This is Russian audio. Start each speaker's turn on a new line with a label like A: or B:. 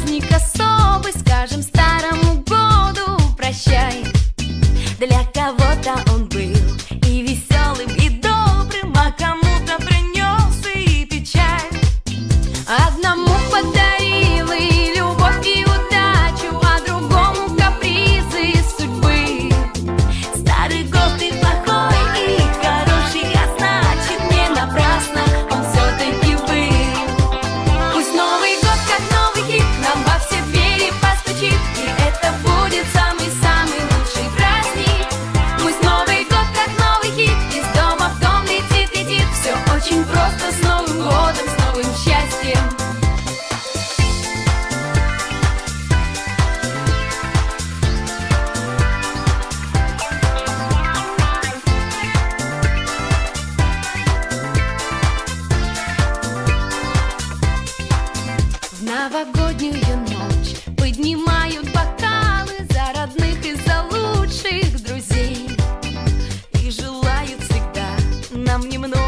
A: праздник особый, скажем старому году прощай. Для кого-то он был и веселым, и добрым, а кому-то принес и печаль. Одному подарил и любовь, и удачу, а другому капризы судьбы. Старый год и плохой, и хороший, а значит не напрасно он все-таки был. Пусть Новый год, как новый хит, нам во все двери постучит, и это будет самый-самый лучший праздник. Пусть Новый год, как новый хит, из дома в дом летит, летит. Все очень просто, с Новым годом, с новым счастьем. В новогоднюю ночь поднимают бокалы за родных и за лучших друзей и желают всегда нам немного